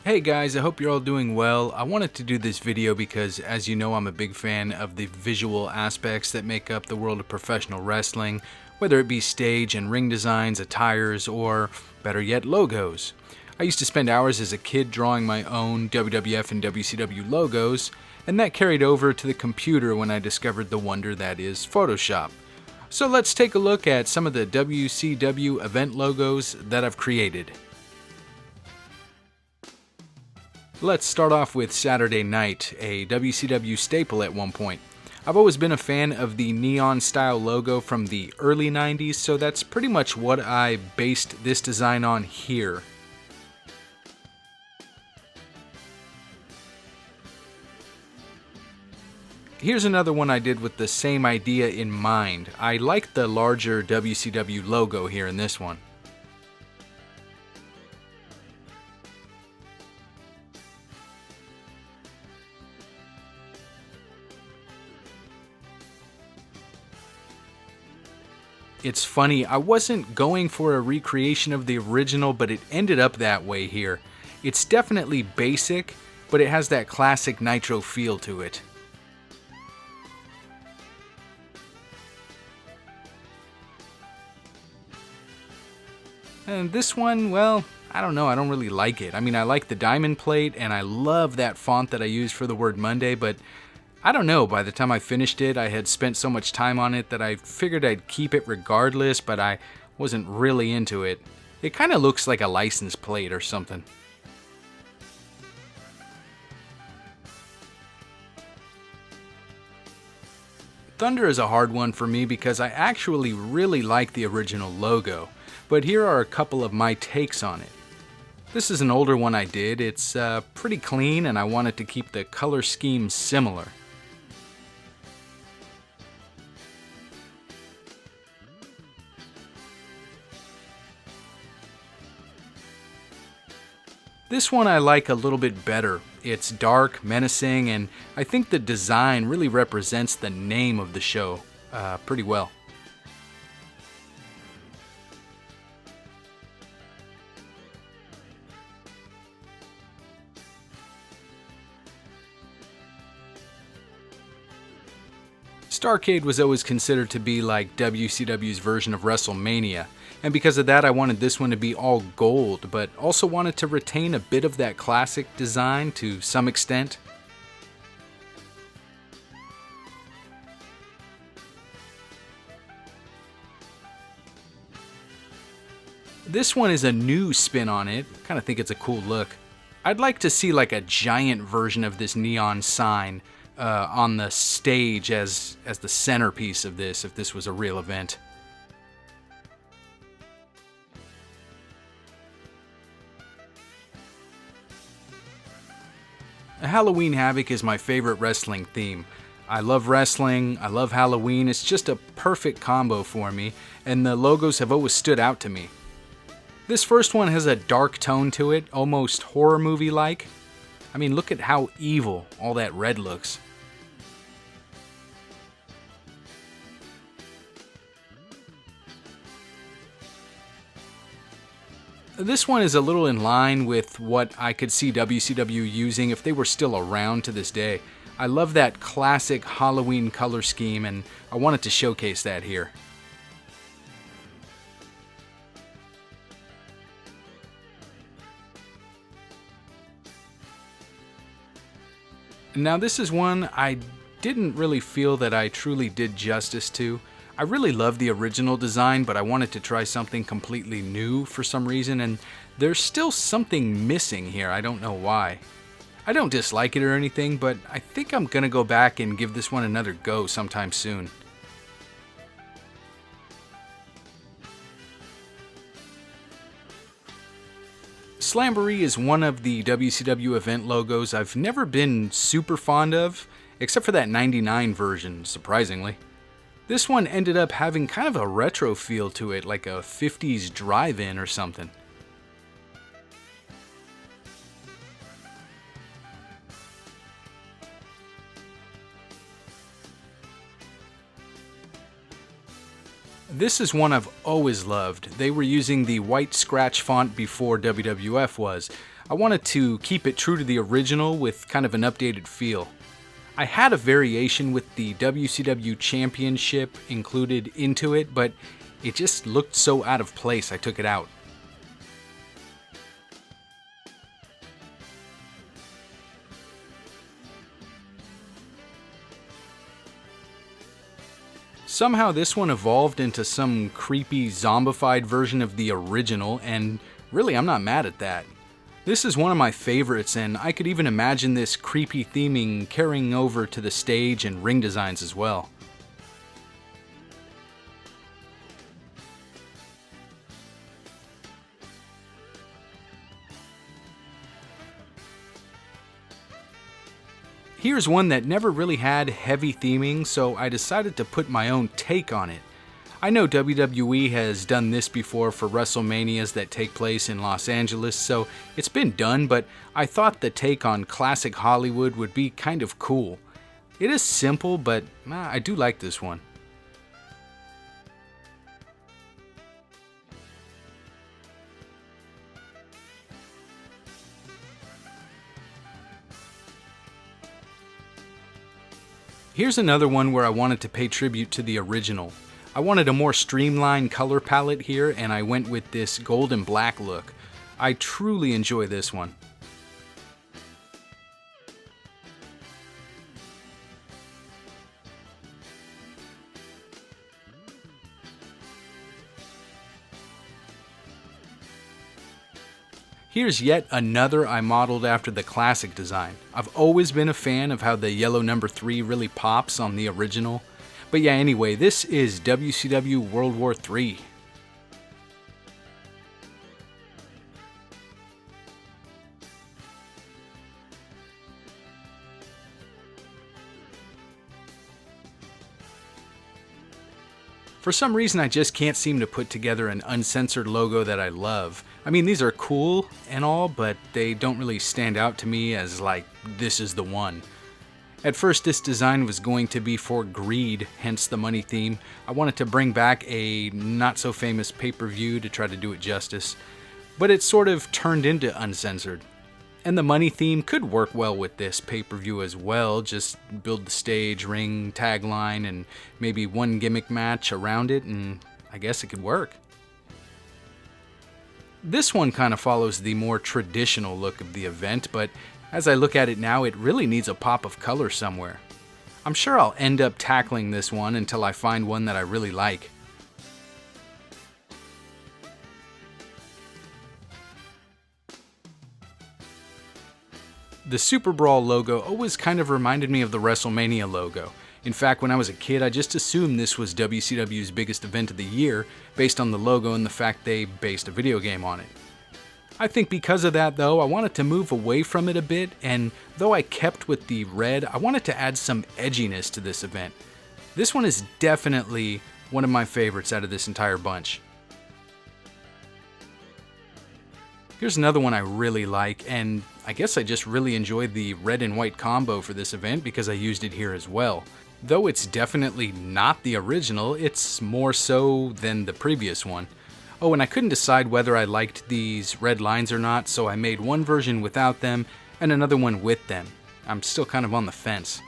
Hey guys, I hope you're all doing well. I wanted to do this video because, as you know, I'm a big fan of the visual aspects that make up the world of professional wrestling, whether it be stage and ring designs, attires, or, better yet, logos. I used to spend hours as a kid drawing my own WWF and WCW logos, and that carried over to the computer when I discovered the wonder that is Photoshop. So let's take a look at some of the WCW event logos that I've created. Let's start off with Saturday Night, a WCW staple at one point. I've always been a fan of the neon style logo from the early 90s, so that's pretty much what I based this design on here. Here's another one I did with the same idea in mind. I like the larger WCW logo here in this one. It's funny, I wasn't going for a recreation of the original, but it ended up that way here. It's definitely basic, but it has that classic Nitro feel to it. And this one, well, I don't know, I don't really like it. I mean, I like the diamond plate, and I love that font that I used for the word Monday, but I don't know, by the time I finished it, I had spent so much time on it that I figured I'd keep it regardless, but I wasn't really into it. It kind of looks like a license plate or something. Thunder is a hard one for me because I actually really like the original logo, but here are a couple of my takes on it. This is an older one I did. It's pretty clean, and I wanted to keep the color scheme similar. This one I like a little bit better. It's dark, menacing, and I think the design really represents the name of the show pretty well. Starrcade was always considered to be like WCW's version of WrestleMania, and because of that I wanted this one to be all gold, but also wanted to retain a bit of that classic design to some extent. This one is a new spin on it. Kind of think it's a cool look. I'd like to see like a giant version of this neon sign on the stage as the centerpiece of this, if this was a real event. Halloween Havoc is my favorite wrestling theme. I love wrestling, I love Halloween, it's just a perfect combo for me, and the logos have always stood out to me. This first one has a dark tone to it, almost horror movie-like. I mean, look at how evil all that red looks. This one is a little in line with what I could see WCW using if they were still around to this day. I love that classic Halloween color scheme, and I wanted to showcase that here. Now this is one I didn't really feel that I truly did justice to. I really love the original design, but I wanted to try something completely new for some reason, and there's still something missing here. I don't know why. I don't dislike it or anything, but I think I'm gonna go back and give this one another go sometime soon. Slambury is one of the WCW event logos I've never been super fond of, except for that 99 version, surprisingly. This one ended up having kind of a retro feel to it, like a 50s drive-in or something. This is one I've always loved. They were using the white scratch font before WWF was. I wanted to keep it true to the original with kind of an updated feel. I had a variation with the WCW Championship included into it, but it just looked so out of place I took it out. Somehow this one evolved into some creepy zombified version of the original, and really I'm not mad at that. This is one of my favorites, and I could even imagine this creepy theming carrying over to the stage and ring designs as well. Here's one that never really had heavy theming, so I decided to put my own take on it. I know WWE has done this before for WrestleManias that take place in Los Angeles, so it's been done, but I thought the take on classic Hollywood would be kind of cool. It is simple, but I do like this one. Here's another one where I wanted to pay tribute to the original. I wanted a more streamlined color palette here, and I went with this gold and black look. I truly enjoy this one. Here's yet another I modeled after the classic design. I've always been a fan of how the yellow number 3 really pops on the original. But yeah, anyway, this is WCW World War III. For some reason, I just can't seem to put together an uncensored logo that I love. I mean, these are cool and all, but they don't really stand out to me as like, this is the one. At first, this design was going to be for greed, hence the money theme. I wanted to bring back a not-so-famous pay-per-view to try to do it justice, but it sort of turned into uncensored. And the money theme could work well with this pay-per-view as well, just build the stage, ring, tagline, and maybe one gimmick match around it, and I guess it could work. This one kind of follows the more traditional look of the event, but as I look at it now, it really needs a pop of color somewhere. I'm sure I'll end up tackling this one until I find one that I really like. The Super Brawl logo always kind of reminded me of the WrestleMania logo. In fact, when I was a kid, I just assumed this was WCW's biggest event of the year, based on the logo and the fact they based a video game on it. I think because of that, though, I wanted to move away from it a bit, and though I kept with the red, I wanted to add some edginess to this event. This one is definitely one of my favorites out of this entire bunch. Here's another one I really like, and I guess I just really enjoyed the red and white combo for this event because I used it here as well. Though it's definitely not the original, it's more so than the previous one. Oh, and I couldn't decide whether I liked these red lines or not, so I made one version without them and another one with them. I'm still kind of on the fence.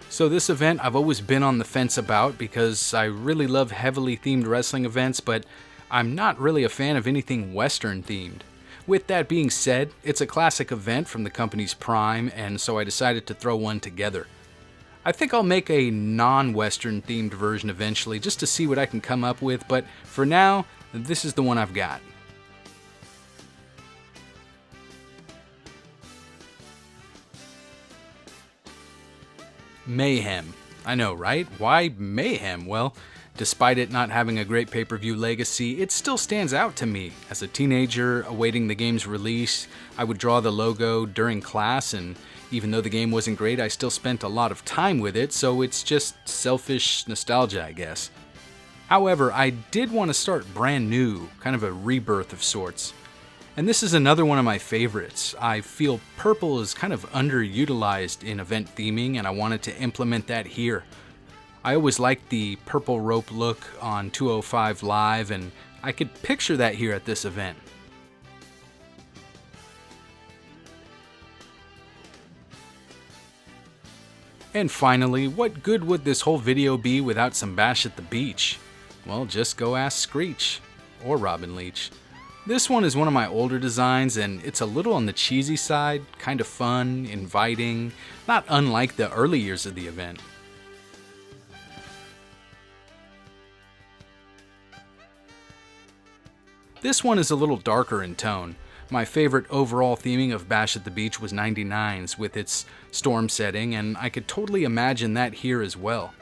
So this event I've always been on the fence about because I really love heavily themed wrestling events, but I'm not really a fan of anything Western themed. With that being said, it's a classic event from the company's prime, and so I decided to throw one together. I think I'll make a non-Western themed version eventually just to see what I can come up with, but for now, this is the one I've got. Mayhem. I know, right? Why Mayhem? Well, despite it not having a great pay-per-view legacy, it still stands out to me. As a teenager awaiting the game's release, I would draw the logo during class, and even though the game wasn't great, I still spent a lot of time with it, so it's just selfish nostalgia, I guess. However, I did want to start brand new, kind of a rebirth of sorts. And this is another one of my favorites. I feel purple is kind of underutilized in event theming, and I wanted to implement that here. I always liked the purple rope look on 205 Live, and I could picture that here at this event. And finally, what good would this whole video be without some Bash at the Beach? Well, just go ask Screech, or Robin Leach. This one is one of my older designs, and it's a little on the cheesy side, kind of fun, inviting, not unlike the early years of the event. This one is a little darker in tone. My favorite overall theming of Bash at the Beach was 99's with its storm setting, and I could totally imagine that here as well.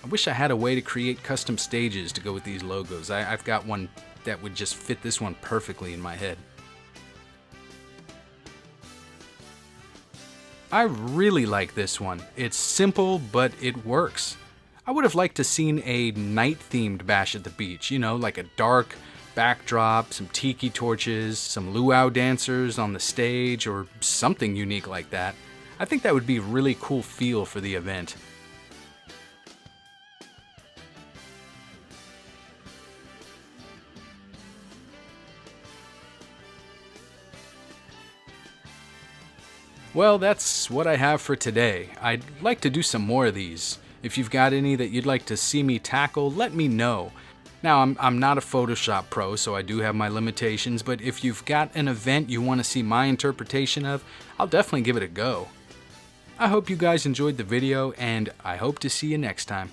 I wish I had a way to create custom stages to go with these logos. I've got one that would just fit this one perfectly in my head. I really like this one. It's simple, but it works. I would have liked to seen a night-themed Bash at the Beach, you know, like a dark backdrop, some tiki torches, some luau dancers on the stage, or something unique like that. I think that would be a really cool feel for the event. Well, that's what I have for today. I'd like to do some more of these. If you've got any that you'd like to see me tackle, let me know. Now, I'm not a Photoshop pro, so I do have my limitations, but if you've got an event you want to see my interpretation of, I'll definitely give it a go. I hope you guys enjoyed the video, and I hope to see you next time.